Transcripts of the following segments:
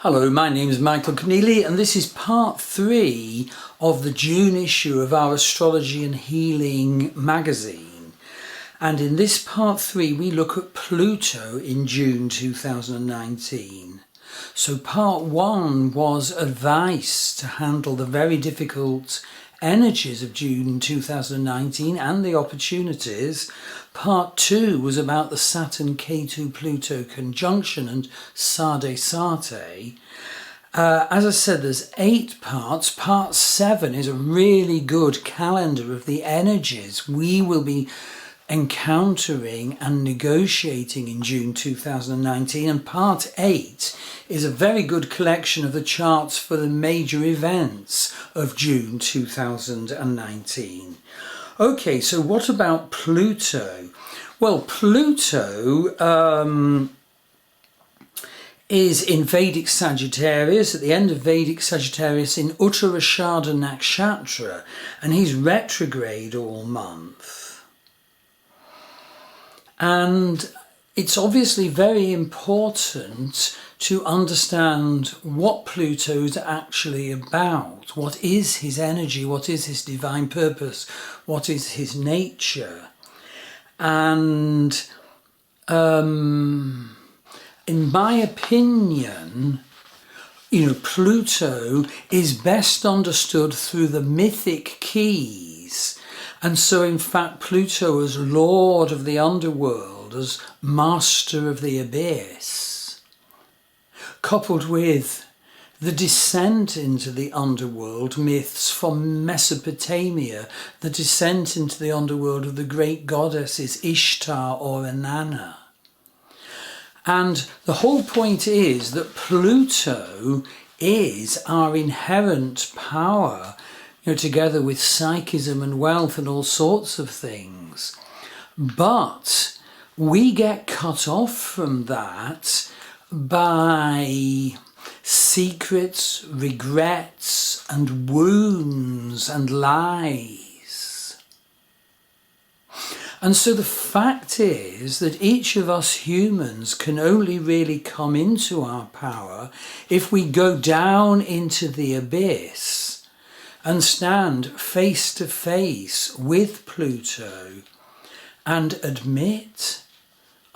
Hello, my name is Michael Conneely and this is part 3 of the June issue of our Astrology and Healing magazine. And in this part 3 we look at Pluto in June 2019. So part 1 was advice to handle the very difficult energies of June 2019 and the opportunities. Part 2 was about the Saturn-Ketu-Pluto conjunction and Sade Sate. As I said, there's 8 parts. Part 7 is a really good calendar of the energies we will be encountering and negotiating in June 2019, and part 8 is a very good collection of the charts for the major events of June 2019. Okay, so what about Pluto? Well, Pluto is in Vedic Sagittarius, at the end of Vedic Sagittarius in Uttarashadha Nakshatra, and he's retrograde all month. And it's obviously very important to understand what Pluto is actually about. What is his energy? What is his divine purpose? What is his nature? And in my opinion, Pluto is best understood through the mythic keys. And so, in fact, Pluto as Lord of the underworld, as Master of the Abyss, coupled with the descent into the underworld myths from Mesopotamia, the descent into the underworld of the great goddesses Ishtar or Inanna. And the whole point is that Pluto is our inherent power, together with psychism and wealth and all sorts of things. But we get cut off from that by secrets, regrets, and wounds and lies. And so the fact is that each of us humans can only really come into our power if we go down into the abyss and stand face to face with Pluto and admit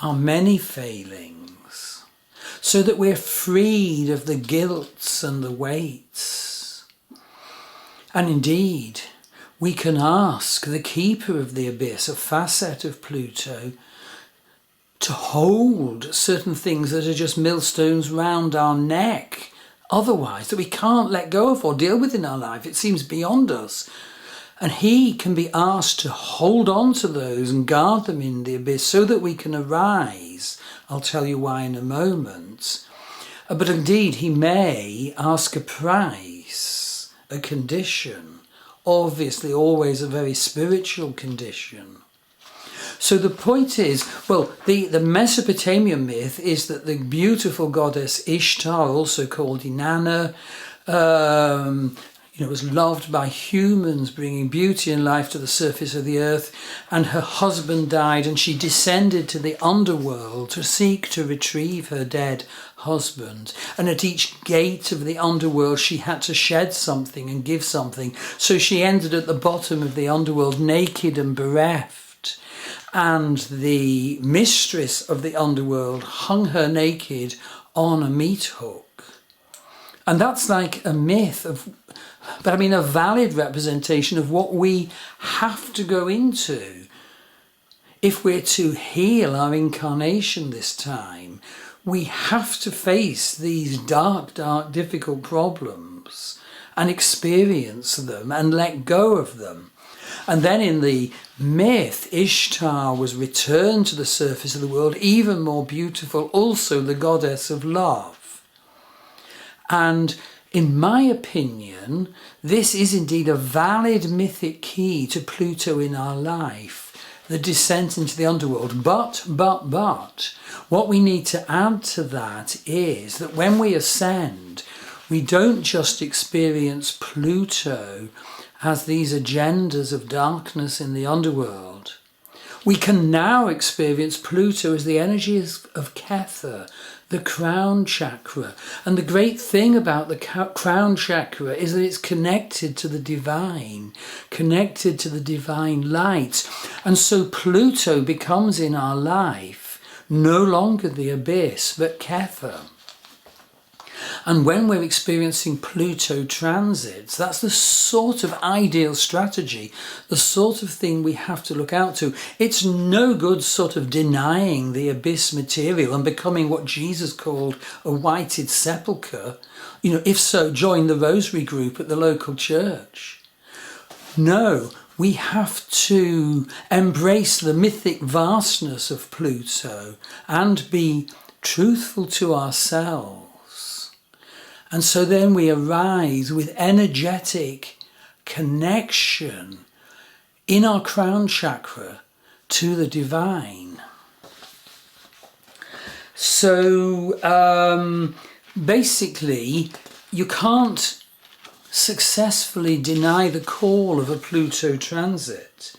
our many failings so that we're freed of the guilts and the weights. And indeed, we can ask the keeper of the abyss, a facet of Pluto, to hold certain things that are just millstones round our neck, otherwise, that we can't let go of or deal with in our life. It seems beyond us. And he can be asked to hold on to those and guard them in the abyss so that we can arise. I'll tell you why in a moment. But indeed, he may ask a price, a condition, obviously always a very spiritual condition. So the point is, well, the Mesopotamian myth is that the beautiful goddess Ishtar, also called Inanna, was loved by humans, bringing beauty and life to the surface of the earth, and her husband died and she descended to the underworld to seek to retrieve her dead husband. And at each gate of the underworld she had to shed something and give something, so she ended at the bottom of the underworld naked and bereft. And the mistress of the underworld hung her naked on a meat hook. And that's like a myth a valid representation of what we have to go into. If we're to heal our incarnation this time, we have to face these dark, difficult problems and experience them and let go of them. And then in the myth, Ishtar was returned to the surface of the world, even more beautiful, also the goddess of love. And in my opinion, this is indeed a valid mythic key to Pluto in our life, the descent into the underworld. But, what we need to add to that is that when we ascend, we don't just experience Pluto as these agendas of darkness in the underworld. We can now experience Pluto as the energies of Kether, the crown chakra. And the great thing about the crown chakra is that it's connected to the divine, connected to the divine light. And so Pluto becomes in our life no longer the abyss, but Kether. And when we're experiencing Pluto transits, that's the sort of ideal strategy, the sort of thing we have to look out to. It's no good sort of denying the abyss material and becoming what Jesus called a whited sepulchre. You know, if so, join the rosary group at the local church. No, we have to embrace the mythic vastness of Pluto and be truthful to ourselves. And so then we arise with energetic connection in our crown chakra to the divine. So basically, you can't successfully deny the call of a Pluto transit.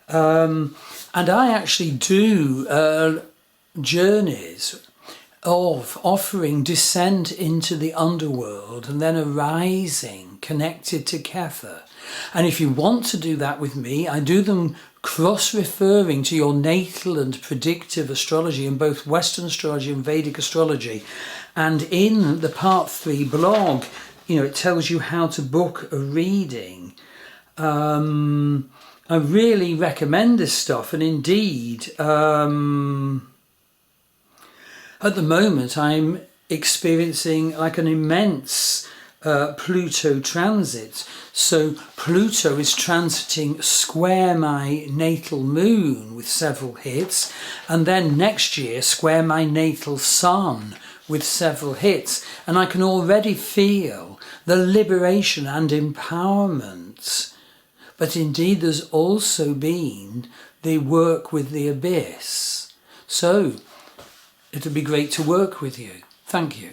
And I actually do journeys of offering descent into the underworld and then arising connected to Kether. And if you want to do that with me, I do them cross-referring to your natal and predictive astrology in both Western astrology and Vedic astrology. And in the Part 3 blog, you know, it tells you how to book a reading. I really recommend this stuff, and indeed, at the moment, I'm experiencing like an immense Pluto transit. So Pluto is transiting square my natal moon with several hits, and then next year square my natal sun with several hits. And I can already feel the liberation and empowerment. But indeed, there's also been the work with the abyss. So it'll be great to work with you. Thank you.